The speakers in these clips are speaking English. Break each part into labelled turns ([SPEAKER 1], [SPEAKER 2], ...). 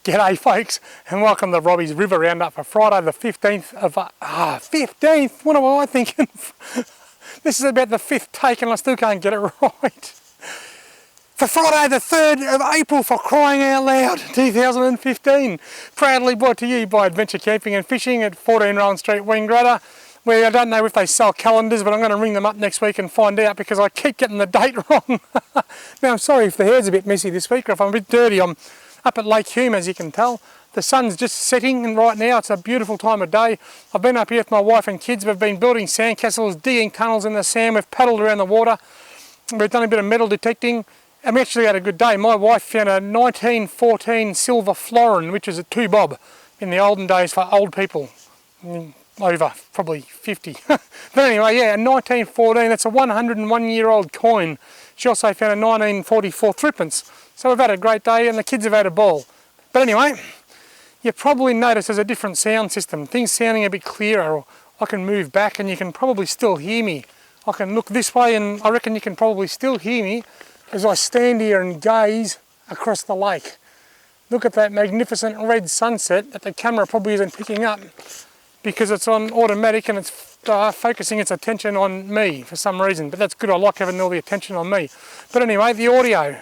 [SPEAKER 1] G'day folks, and welcome to Robbies River Roundup for Friday the 15th of... 15th? What am I thinking? This is about the 5th take and I still can't get it right. For Friday the 3rd of April, for crying out loud, 2015. Proudly brought to you by Adventure Camping and Fishing at 14 Rowan Street, Wangaratta, where I don't know if they sell calendars, but I'm going to ring them up next week and find out because I keep getting the date wrong. Now I'm sorry if the hair's a bit messy this week or if I'm a bit dirty. I'm up at Lake Hume, as you can tell. The sun's just setting and right now it's a beautiful time of day. I've been up here with my wife and kids. We've been building sandcastles, digging tunnels in the sand. We've paddled around the water. We've done a bit of metal detecting and we actually had a good day. My wife found a 1914 silver florin, which is a 2 bob in the olden days for old people. Over probably 50. But anyway, yeah, 1914, that's a 101-year-old coin. She also found a 1944 threepence. So we've had a great day and the kids have had a ball. But anyway, you probably notice there's a different sound system. Things sounding a bit clearer, or I can move back and you can probably still hear me. I can look this way and I reckon you can probably still hear me as I stand here and gaze across the lake. Look at that magnificent red sunset that the camera probably isn't picking up because it's on automatic and it's focusing its attention on me for some reason. But that's good, I like having all the attention on me. But anyway, the audio.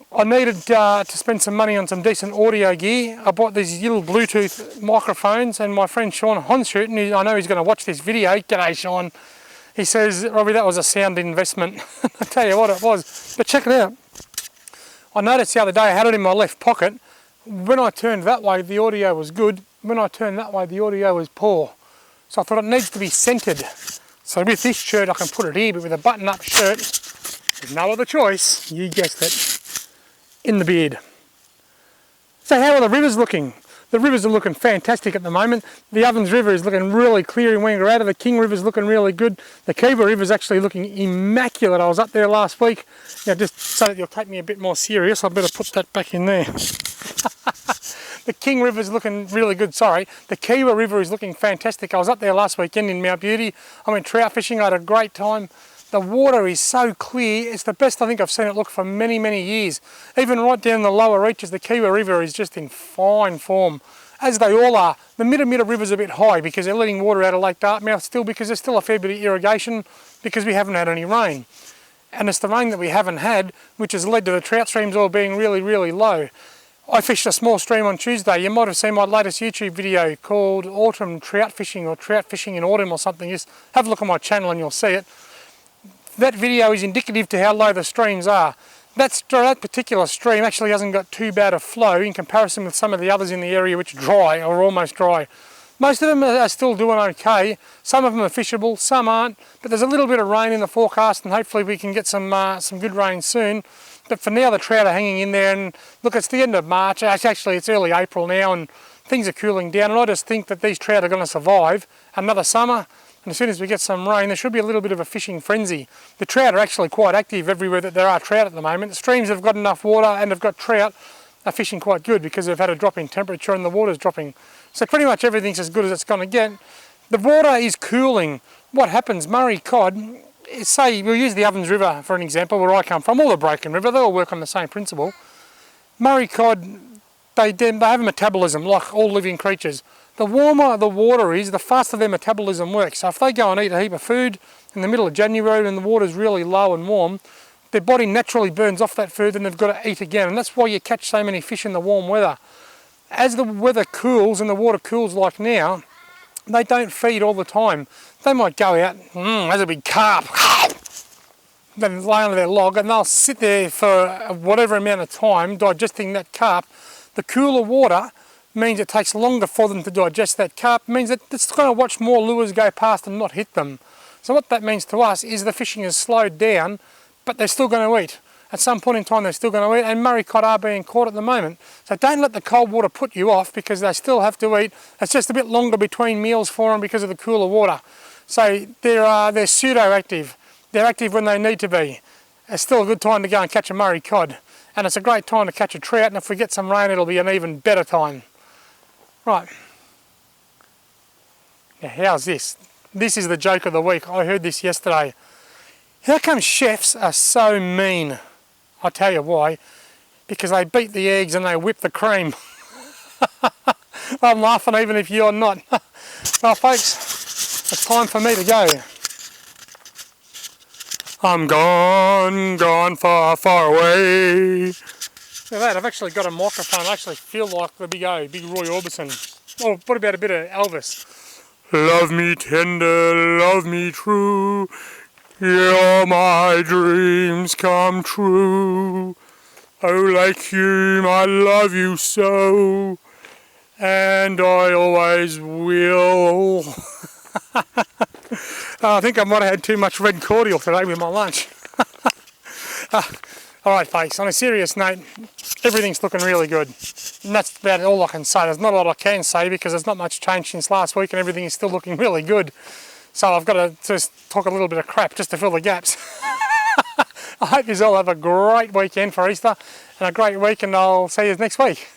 [SPEAKER 1] I needed to spend some money on some decent audio gear. I bought these little Bluetooth microphones and my friend Sean Honshoot, and I know he's going to watch this video. G'day Sean. He says, Robbie, that was a sound investment. I tell you what it was. But check it out. I noticed the other day I had it in my left pocket. When I turned that way, the audio was good. When I turned that way, the audio was poor. So I thought it needs to be centered. So with this shirt, I can put it here, but with a button-up shirt, there's no other choice. You guessed it. In the beard. So how are the rivers looking? The rivers are looking fantastic at the moment. The Ovens River is looking really clear in Wangaratta. The King River is looking really good. The Kiva River is actually looking immaculate. I was up there last week. Now just so that you'll take me a bit more serious, I better put that back in there. The King River is looking really good, sorry. The Kiva River is looking fantastic. I was up there last weekend in Mount Beauty. I went trout fishing, I had a great time. The water is so clear, it's the best I think I've seen it look for many, many years. Even right down the lower reaches, the Kiva River is just in fine form, as they all are. The Mitta River's a bit high because they're letting water out of Lake Dartmouth still because there's still a fair bit of irrigation because we haven't had any rain. And it's the rain that we haven't had which has led to the trout streams all being really, really low. I fished a small stream on Tuesday. You might have seen my latest YouTube video called Autumn Trout Fishing or Trout Fishing in Autumn or something. Just have a look at my channel and you'll see it. That video is indicative to how low the streams are. That particular stream actually hasn't got too bad a flow in comparison with some of the others in the area which are dry or almost dry. Most of them are still doing okay. Some of them are fishable, some aren't, but there's a little bit of rain in the forecast and hopefully we can get some good rain soon. But for now the trout are hanging in there and look, it's the end of March, actually it's early April now and things are cooling down and I just think that these trout are going to survive another summer. And as soon as we get some rain, there should be a little bit of a fishing frenzy. The trout are actually quite active everywhere that there are trout at the moment. The streams have got enough water and have got trout are fishing quite good because they've had a drop in temperature and the water's dropping. So pretty much everything's as good as it's going to get. The water is cooling. What happens? Murray cod, say we'll use the Ovens River for an example where I come from, or the Broken River, they all work on the same principle. Murray cod, they have a metabolism like all living creatures. The warmer the water is, the faster their metabolism works. So if they go and eat a heap of food in the middle of January when the water's really low and warm, their body naturally burns off that food and they've got to eat again. And that's why you catch so many fish in the warm weather. As the weather cools and the water cools like now, they don't feed all the time. They might go out, there's a big carp, then lay under their log and they'll sit there for whatever amount of time digesting that carp. The cooler water means it takes longer for them to digest that carp, means that it's going to watch more lures go past and not hit them. So what that means to us is the fishing has slowed down, but they're still going to eat. At some point in time they're still going to eat, and Murray cod are being caught at the moment. So don't let the cold water put you off because they still have to eat. It's just a bit longer between meals for them because of the cooler water. So they're pseudo-active. They're active when they need to be. It's still a good time to go and catch a Murray cod. And it's a great time to catch a trout, and if we get some rain it'll be an even better time. Right, now how's this? This is the joke of the week. I heard this yesterday. How come chefs are so mean? I'll tell you why. Because they beat the eggs and they whip the cream. I'm laughing even if you're not. Well, folks, it's time for me to go. I'm gone far, far away. Look at that, I've actually got a microphone. I actually feel like the big Roy Orbison. Oh, what about a bit of Elvis? Love me tender, love me true, yeah, my dreams come true. Oh, like you, I love you so, and I always will. I think I might have had too much red cordial today with my lunch. Alright folks, on a serious note, everything's looking really good. And that's about all I can say. There's not a lot I can say because there's not much change since last week and everything is still looking really good. So I've got to just talk a little bit of crap just to fill the gaps. I hope you all have a great weekend for Easter and a great week, and I'll see you next week.